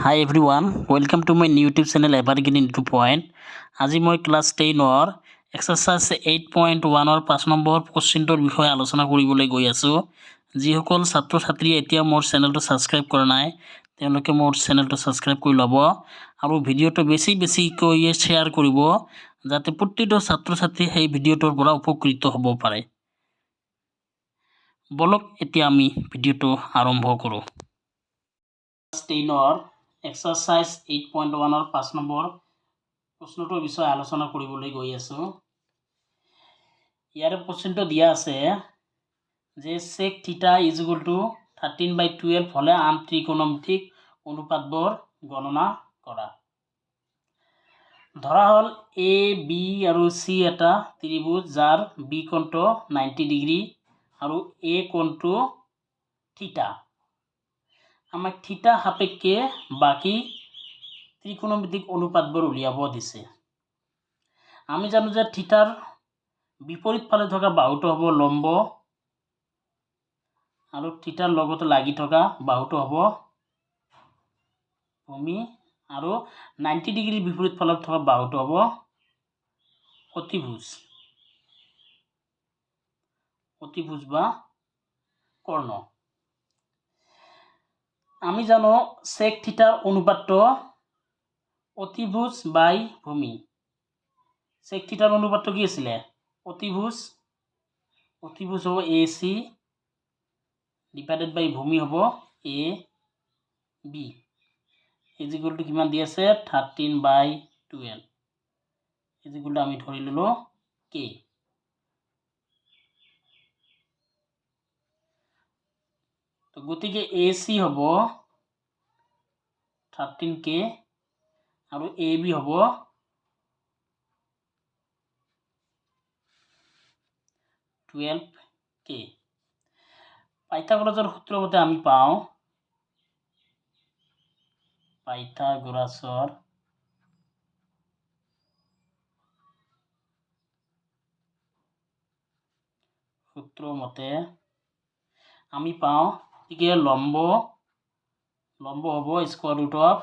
Hi everyone, welcome to my YouTube channel Evergreen into Point. আজি মই class 10 exercise 8.1 5 number কোৱেশ্চনটোৰ বিষয়ে আলোচনা কৰিবলৈ গৈ আছো। যিসকল ছাত্ৰ ছাত্ৰী এতিয়া মোৰ চেনেলটো সাবস্ক্ৰাইব কৰা নাই তেওঁলোকে মোৰ চেনেলটো সাবস্ক্ৰাইব কৰি ল'ব আৰু ভিডিঅটো বেছি কৈ শেয়াৰ কৰিব যাতে প্ৰতিটো ছাত্ৰ ছাত্ৰী এই ভিডিঅটোৰ পৰা উপকৃত হ'ব পাৰে। বলক এতিয়া আমি ভিডিঅটো আৰম্ভ কৰোঁ। ক্লাস 10 এক্সাৰসাইজ 8.1 5 নম্বৰ প্ৰশ্নটোৰ বিষয়ে আলোচনা কৰিবলৈ গৈ আছো। ইয়াৰ প্ৰশ্নটো দিয়া আছে যে sec θ = 13/12 হলে আন ত্ৰিকোণমিতিক অনুপাতবোৰ গণনা কৰা। ধৰা হল A, B আৰু C এটা ত্ৰিভুজ যাৰ B কোণটো 90 ডিগ্ৰী আৰু A কোণটো θ। আমাক থিটা সাপেক্ষে বাকি ত্ৰিকোণমিতিক অনুপাতবোৰ উলিয়াব দিছে। আমি জানো যে থিটাৰ বিপৰীত ফালে থকা বাহুটো হ'ব লম্ব আৰু থিটাৰ লগত লাগি থকা বাহুটো হ'ব ভূমি আৰু 90 ডিগ্ৰীৰ বিপৰীত ফালে থকা বাহুটো হ'ব অতিভুজ। অতিভুজ বা কৰ্ণ। আমি জানো sec θ অনুপাতটো অতিভুজ বাই ভূমি। sec θ অনুপাতটো কি আছিল? অতিভুজ। অতিভুজ হ'ব AC ডিভাইডেড বাই ভূমি হ'ব AB ইকুয়াল টু কিমান দি আছে 13/12 ইকুয়াল টু আমি ধৰি ললো K। তো গতিকে AC হ'ব 13K আৰু AB হ'ব 12K। পাইথাগোৰাছৰ সূত্ৰ মতে আমি পাওঁ পাইথাগোৰাছৰ সূত্ৰ মতে আমি পাওঁ যে লম্ব হ'ব স্কয়ার রুট অফ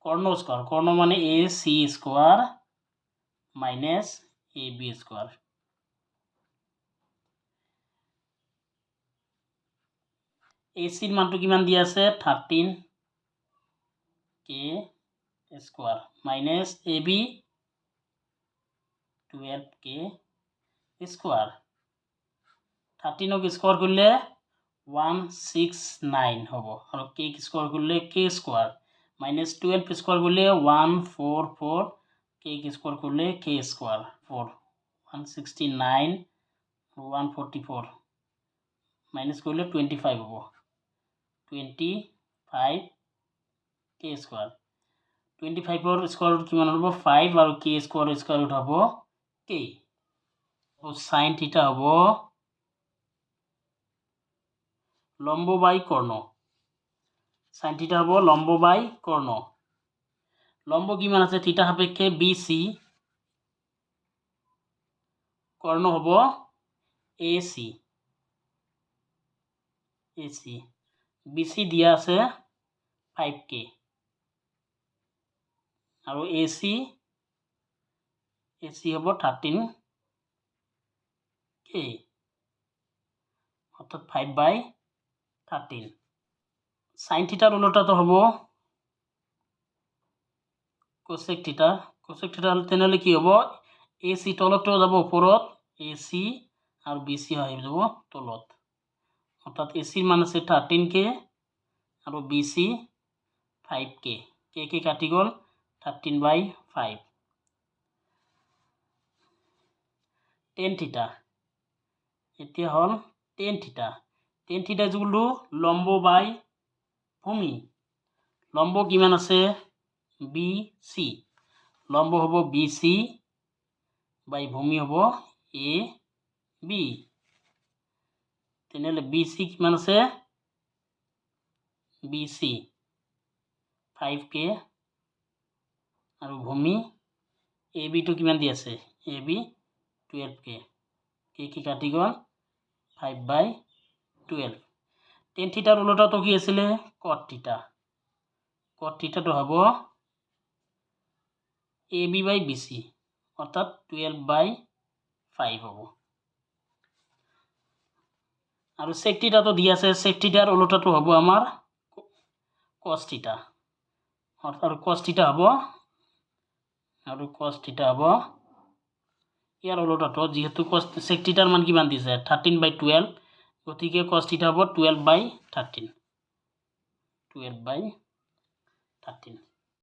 কর্ণ স্কয়ার। কর্ণ মানে AC square minus AB square. AC এর মানটো কিমান দি আছে 13K square minus AB 12K square. 13 square করলে 169 হ'ব আৰু K স্কয়ার করলে K স্কয়ার মাইনাস 12 স্কয়ার করলে 144 K স্কয়ার করলে K স্কয়ার 4 169 144 মাইনাস করলে 25 হ'ব 25 K স্কয়ার। 25 এর স্কয়ার রুট কিমান হ'ব 5 আৰু K স্কয়ার রুট হ'ব K। তো sin θ হ'ব লম্ব বাই কর্ণ। sin θ হ'ব লম্ব বাই কর্ণ। লম্ব কিমান আছে θ সাপেক্ষে BC কর্ণ হ'ব AC। BC দিয়া আছে 5K আৰু AC হ'ব 13K অর্থাৎ 5/13। sin θ উল্টাটো হ'ব cosec θ। cosec θ হলে তেনেহলে কি হ'ব AC তলত যাব ওপৰত AC আৰু BC হৈ যাব তলত অৰ্থাৎ AC মান আছে 13K আৰু BC 5K। K কাটি গ'ল 13/5। tan θ এতিয়া হল tan θ। tan θ ইকুয়াল টু লম্ব বাই ভূমি। লম্ব কিমান আছে BC লম্ব হ'ব BC বাই ভূমি হ'ব AB। তেনেহলে BC কিমান আছে BC 5K আৰু ভূমি AB টো কিমান দি আছে AB 12K। K কাটি গ'ল 5/12। tan θ উল্টাটো কি আছিলে cot θ। cot থিটাটো হ'ব AB by BC অর্থাৎ 12/5 হ'ব আৰু sec থিটাটো দি আছে sec থিটাৰ ওলোটাটো হ'ব আমাৰ cos থিটা অৰ্থাৎ cos থিটা হ'ব আৰু cos থিটা হ'ব ইয়াৰ ওলোটাটো যেহেতু cos sec থিটাৰ মান কিমান দিছে 13/12 গতিকে cos থিটা হ'ব 12/13